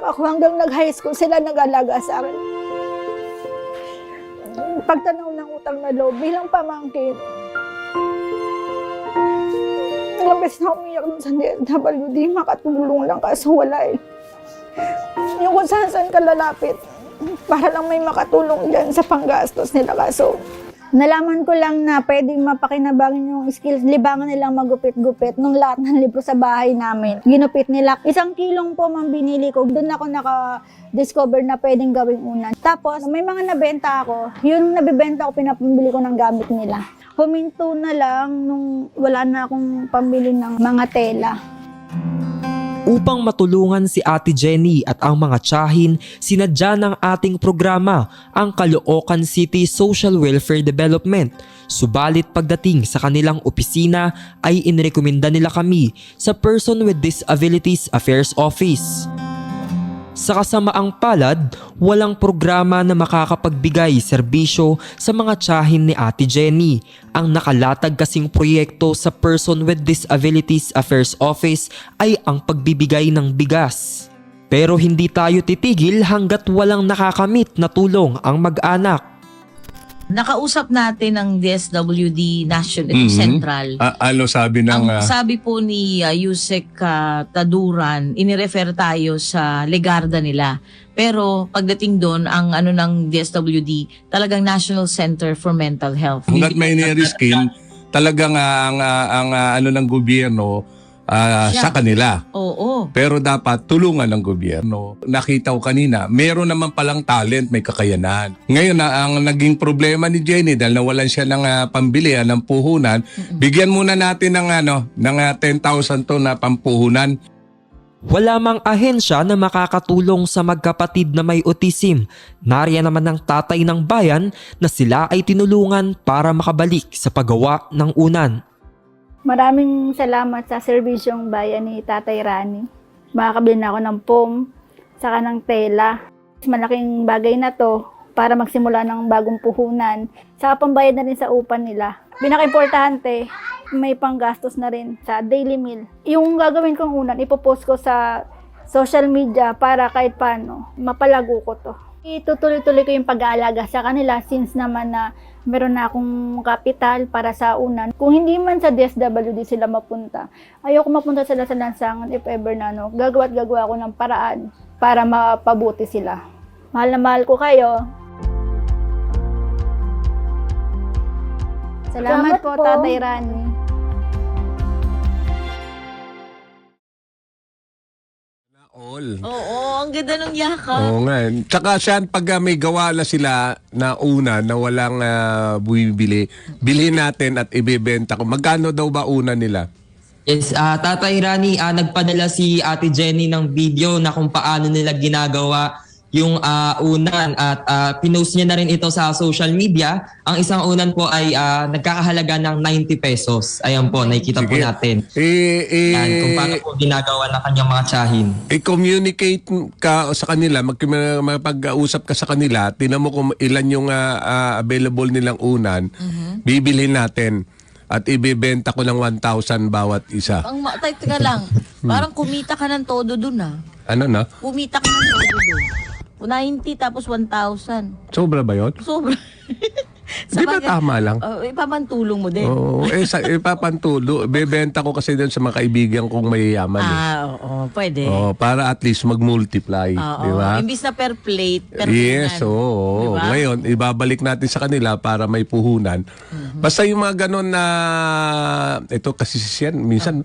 anak ako hanggang nag-high school sila nag-alaga sa akin. Pagtanaw ng utang na loob bilang pamangkin. Ilang beses na umiyak dun sa DSWD, makatulong lang kaso wala eh. Yung kung saan ka lalapit, para lang may makatulong dyan sa panggastos nila kaso. Nalaman ko lang na pwedeng mapakinabangan yung skills, libangan nilang magupit-gupit nung lahat ng libro sa bahay namin. Ginupit nila. 1 kilong po mang binili ko. Doon ako naka-discover na pwedeng gawing unan. Tapos, may mga nabenta ako. Yung nabibenta ko, pinapambili ko ng gamit nila. Huminto na lang nung wala na akong pambili ng mga tela. Upang matulungan si Ate Jenny at ang mga tiyahin, sinadya ng ating programa ang Caloocan City Social Welfare Development. Subalit pagdating sa kanilang opisina ay inirekomenda nila kami sa Person with Disabilities Affairs Office. Sa kasamaang palad, walang programa na makakapagbigay serbisyo sa mga tiyahin ni Ate Jenny. Ang nakalatag kasing proyekto sa Person with Disabilities Affairs Office ay ang pagbibigay ng bigas. Pero hindi tayo titigil hanggat walang nakakamit na tulong ang mag-anak. Nakausap natin ang DSWD National Central. Ano sabi ng... Ang sabi po ni Yusek Taduran, inirefer tayo sa Legarda nila. Pero pagdating doon, ang ano ng DSWD, talagang National Center for Mental Health. hanggat may niriskin, talagang ang ano ng gobyerno sa kanila. Oo. Pero dapat tulungan ng gobyerno. Nakita ko kanina, meron naman palang talent, may kakayanan. Ngayon ang naging problema ni Jenny dahil nawalan siya ng pambili ng puhunan, bigyan muna natin ng 10,000 to na pampuhunan. Wala mang ahensya na makakatulong sa magkapatid na may autism. Nariyan naman ang tatay ng bayan na sila ay tinulungan para makabalik sa paggawa ng unan. Maraming salamat sa serbisyong bayan ni Tatay Rani. Makakabili na ako ng POM, saka ng tela. Malaking bagay na to para magsimula ng bagong puhunan. Saka pambayad na rin sa upan nila. Pinaka-importante, may panggastos na rin sa daily meal. Yung gagawin kong unan, ipopost ko sa social media para kahit paano, mapalago ko to. Itutuloy-tuloy ko yung pag-aalaga sa kanila since naman na meron na akong kapital para sa unan. Kung hindi man sa DSWD sila mapunta, ayoko mapunta sila sa lansangan if ever na gagawa ko ng paraan para mapabuti sila. Mahal na mahal ko kayo. Salamat po, Tatay Rani. All. Oo, ang ganda ng yakap. Oo nga. Tsaka siyan, pag may gawa na sila na una na walang bumibili, bilhin natin at ibebenta ko. Magkano daw ba una nila? Yes, Tatay Rani, nagpadala si Ate Jenny ng video na kung paano nila ginagawa yung unan at pinost niya na rin ito sa social media. Ang isang unan po ay nagkakahalaga ng 90 pesos. Ayan po, nakikita po natin. Yan, kung paano po ginagawa ng kanyang mga tiyahin. I-communicate ka sa kanila, magpag-usap ka sa kanila, tinan mo kung ilan yung available nilang unan, bibilhin natin at ibebenta ko ng 1,000 bawat isa. Teka lang, parang kumita ka ng todo dun Ano na? Kumita ka ng todo dun. 90 tapos 1,000. Sobra ba yun? Sobra. Di ba tama lang? Ipamantulong mo din. Oo, ipapantulo. Bebenta ko kasi din sa mga kaibigan kong mayayaman. Oo, pwede. Para at least mag-multiply. Di ba? Imbis na per plate, per Yes, puhunan. oo. Diba? Ngayon, ibabalik natin sa kanila para may puhunan. Basta yung mga ganun na, ito kasi siyan, minsan,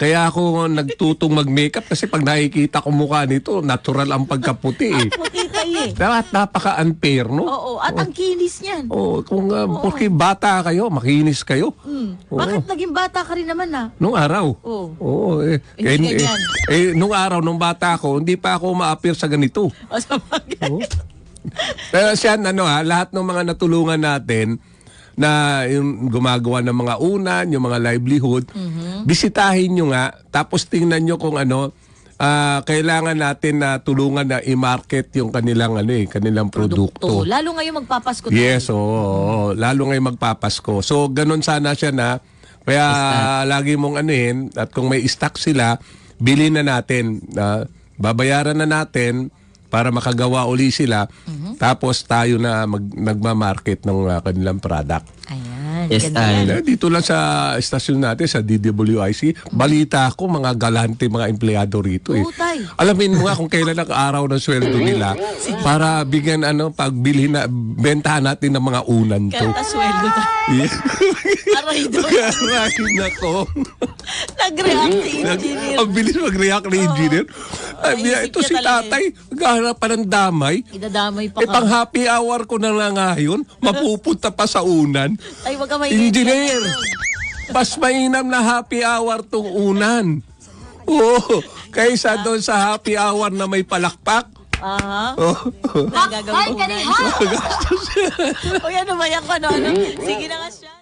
kaya ako nagtutong mag-makeup kasi pag nakikita ko mukha nito, natural ang pagkaputi eh. Puti tayo eh. Napaka-unfair, no? Oo, at ang kinis niyan. Oo, kung porque bata kayo, makinis kayo. Oo. Bakit naging bata ka rin naman Nung araw. Oo. Oo. Hindi ganyan. Nung araw, nung bata ako, hindi pa ako ma-appear sa ganito. O sa bagay. Oo. Pero siyan, lahat ng mga natulungan natin na yung gumagawa ng mga unan, yung mga livelihood, bisitahin nyo nga, tapos tingnan nyo kung kailangan natin na tulungan na i-market yung kanilang kanilang produkto. Lalo ngayon magpapasko tayo. Yes, oo. Lalo ngayon magpapasko. So, ganun sana siya na. Kaya lagi mong at kung may stock sila, bilhin na natin. babayaran na natin para makagawa uli sila. Tapos tayo na nagmamarket ng kanilang product. Ayan. Yes, ganda yan. Dito lang sa estasyon natin, sa DWIC, balita ko mga galante, mga empleyado rito eh. Oo, tay. Alamin mo nga kung kailan ang araw ng sweldo nila para bigyan pagbilhin na, bentahan natin ng mga unan to. Kaya sweldo tayo. Aray doon. Karahin ako. Nag-react si engineer. Ang bilis mag-react ni engineer. Ay, Naisip ito niya si talaga tatay, naghahanap pa ng damay. Idadamay pa Pang ka. happy hour ko na lang ngayon, mapupunta pa sa unan. Ay, wag ka may Engineer, mas mainam na happy hour tong unan. Oo, kaysa doon sa happy hour na may palakpak. Aha. Oh. Ang gagawin ko na. O yan, umayak ko, no? Sige na nga siya.